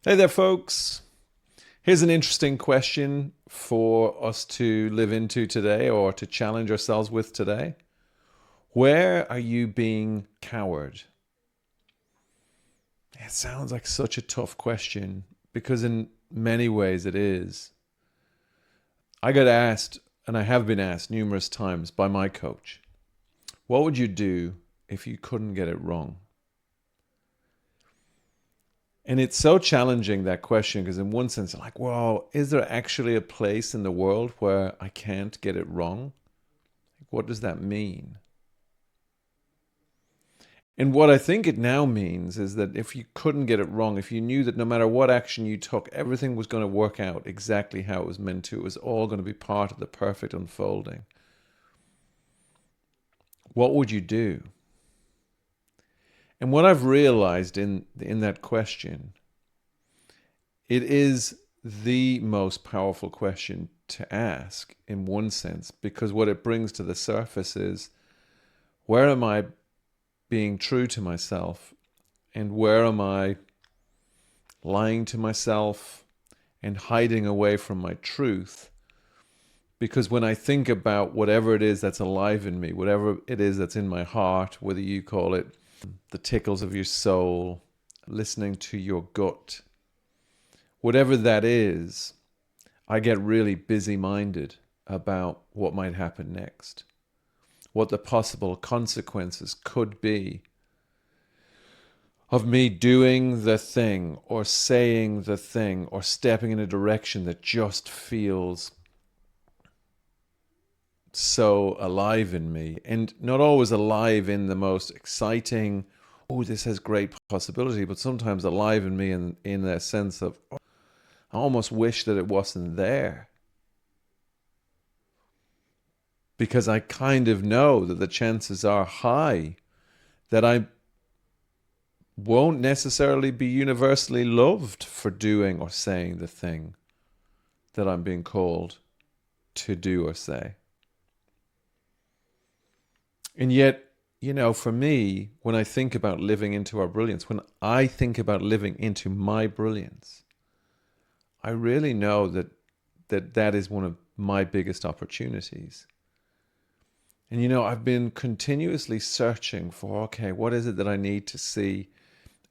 Hey there, folks. Here's an interesting question for us to live into today or to challenge ourselves with today. Where are you being coward? It sounds like such a tough question because, in many ways, it is. I got asked, and I have been asked numerous times by my coach, what would you do if you couldn't get it wrong? And it's so challenging, that question, because in one sense, like, well, is there actually a place in the world where I can't get it wrong? What does that mean? And what I think it now means is that if you couldn't get it wrong, if you knew that no matter what action you took, everything was going to work out exactly how it was meant to, it was all going to be part of the perfect unfolding, what would you do? And what I've realized in that question, it is the most powerful question to ask in one sense, because what it brings to the surface is, where am I being true to myself, and where am I lying to myself and hiding away from my truth? Because when I think about whatever it is that's alive in me, whatever it is that's in my heart, whether you call it the tickles of your soul, listening to your gut, whatever that is, I get really busy-minded about what might happen next, what the possible consequences could be of me doing the thing or saying the thing or stepping in a direction that just feels so alive in me, and not always alive in the most exciting, oh, this has great possibility, but sometimes alive in me in a sense of, oh, I almost wish that it wasn't there. Because I kind of know that the chances are high that I won't necessarily be universally loved for doing or saying the thing that I'm being called to do or say. And yet, for me, when I think about living into our brilliance, when I think about living into my brilliance, I really know that is one of my biggest opportunities. And I've been continuously searching for, okay, what is it that I need to see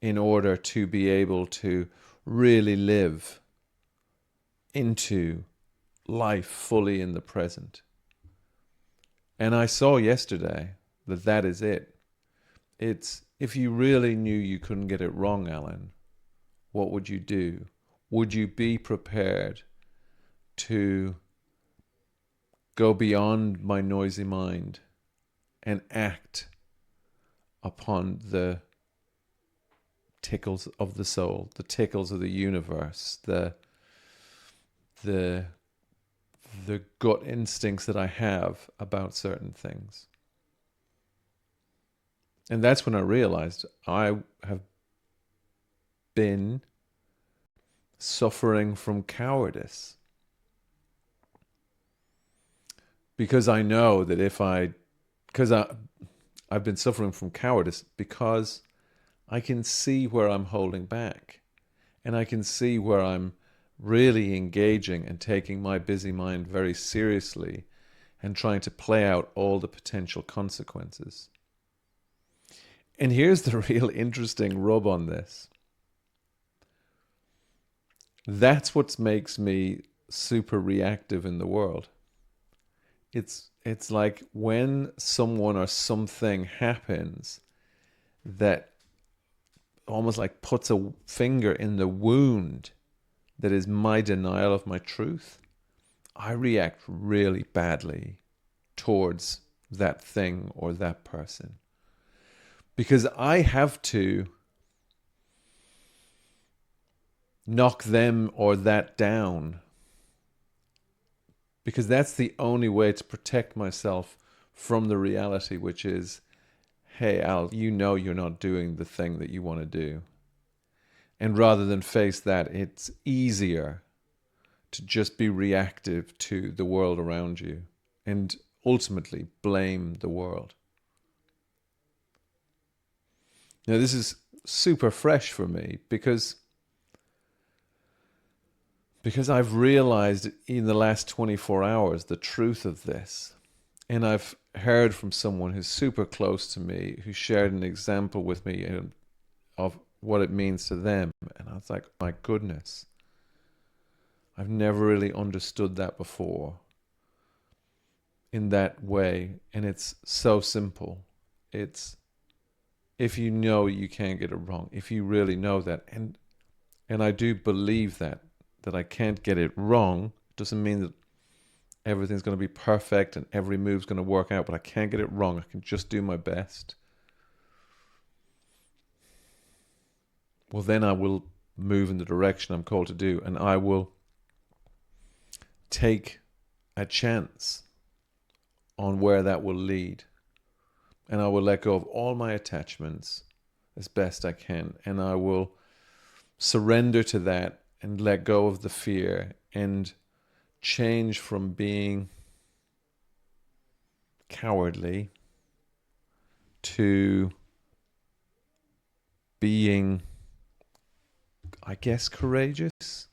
in order to be able to really live into life fully in the present? And I saw yesterday that is it. It's, if you really knew you couldn't get it wrong, Alan, what would you do? Would you be prepared to go beyond my noisy mind and act upon the tickles of the soul, the tickles of the universe, the gut instincts that I have about certain things? And that's when I realized I have been suffering from cowardice. Because I know that I've been suffering from cowardice because I can see where I'm holding back, and I can see where I'm really engaging and taking my busy mind very seriously and trying to play out all the potential consequences. And here's the real interesting rub on this. That's what makes me super reactive in the world. It's like when someone or something happens that almost like puts a finger in the wound that is my denial of my truth, I react really badly towards that thing or that person. Because I have to knock them or that down. Because that's the only way to protect myself from the reality, which is, hey, Al, you're not doing the thing that you want to do. And rather than face that, it's easier to just be reactive to the world around you and ultimately blame the world. Now, this is super fresh for me because Because I've realized in the last 24 hours the truth of this. And I've heard from someone who's super close to me who shared an example with me of what it means to them. And I was like, my goodness, I've never really understood that before in that way. And it's so simple. It's if you know you can't get it wrong, if you really know that. And I do believe that I can't get it wrong. Doesn't mean that everything's going to be perfect and every move's going to work out, but I can't get it wrong. I can just do my best. Well, then I will move in the direction I'm called to do, and I will take a chance on where that will lead. And I will let go of all my attachments as best I can, and I will surrender to that and let go of the fear and change from being cowardly to being, I guess, courageous.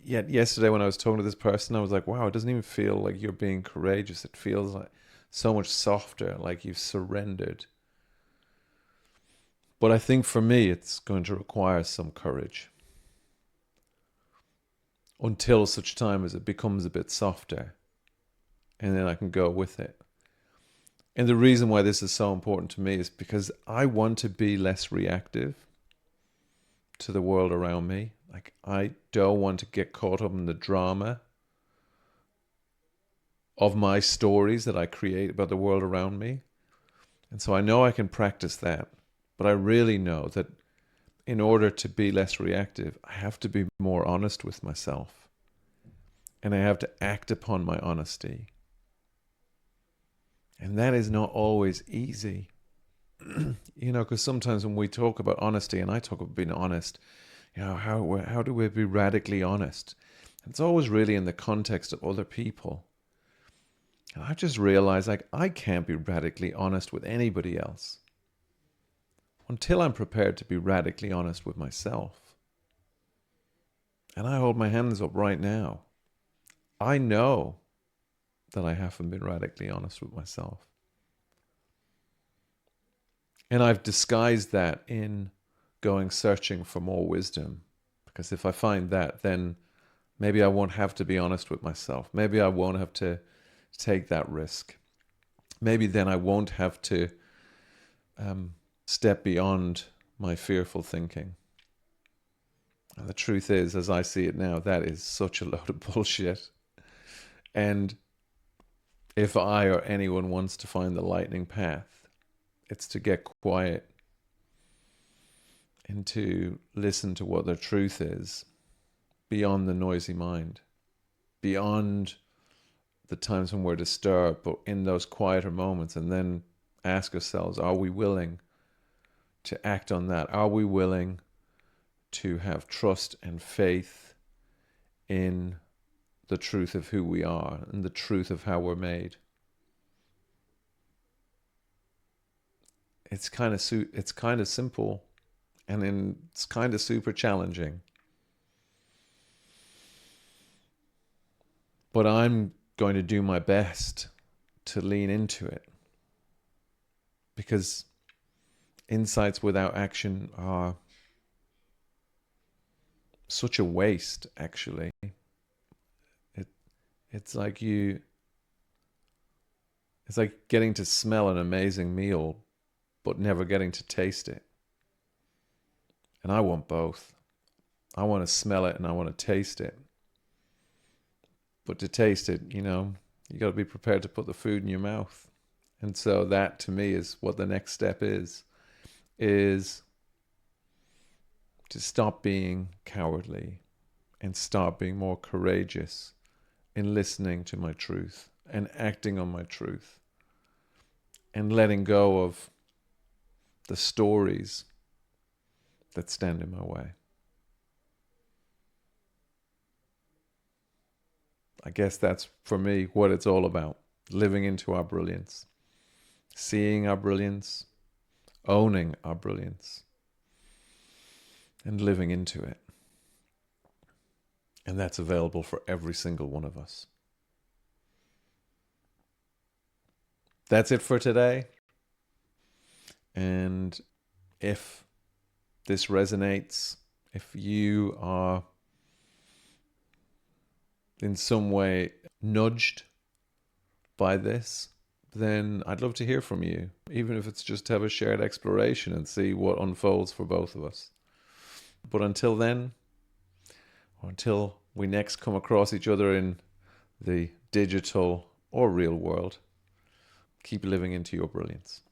Yet yesterday when I was talking to this person, I was like, wow, it doesn't even feel like you're being courageous. It feels like so much softer, like you've surrendered. But I think for me, it's going to require some courage until such time as it becomes a bit softer, and then I can go with it. And the reason why this is so important to me is because I want to be less reactive to the world around me. Like, I don't want to get caught up in the drama of my stories that I create about the world around me. And so I know I can practice that, but I really know that in order to be less reactive, I have to be more honest with myself. And I have to act upon my honesty. And that is not always easy. Because sometimes when we talk about honesty, and I talk about being honest, how do we be radically honest? It's always really in the context of other people. And I just realized, like, I can't be radically honest with anybody else until I'm prepared to be radically honest with myself. And I hold my hands up right now. I know that I haven't been radically honest with myself. And I've disguised that in going searching for more wisdom. Because if I find that, then maybe I won't have to be honest with myself. Maybe I won't have to take that risk. Maybe then I won't have to step beyond my fearful thinking. And the truth is, as I see it now, that is such a load of bullshit. And if I or anyone wants to find the lightning path, it's to get quiet and to listen to what their truth is beyond the noisy mind, beyond the times when we're disturbed, but in those quieter moments, and then ask ourselves, are we willing to act on that? Are we willing to have trust and faith in the truth of who we are and the truth of how we're made? It's kind of simple, and it's kind of super challenging. But I'm going to do my best to lean into it, because insights without action are such a waste, actually. It's like getting to smell an amazing meal but never getting to taste it. And I want both. I want to smell it and I want to taste it. But to taste it, you got to be prepared to put the food in your mouth. And so that, to me, is what the next step is to stop being cowardly and start being more courageous in listening to my truth and acting on my truth and letting go of the stories that stand in my way. I guess that's, for me, what it's all about. Living into our brilliance. Seeing our brilliance. Owning our brilliance. And living into it. And that's available for every single one of us. That's it for today. And if this resonates, if you are in some way nudged by this, then I'd love to hear from you, even if it's just to have a shared exploration and see what unfolds for both of us. But until then, or until we next come across each other in the digital or real world, keep living into your brilliance.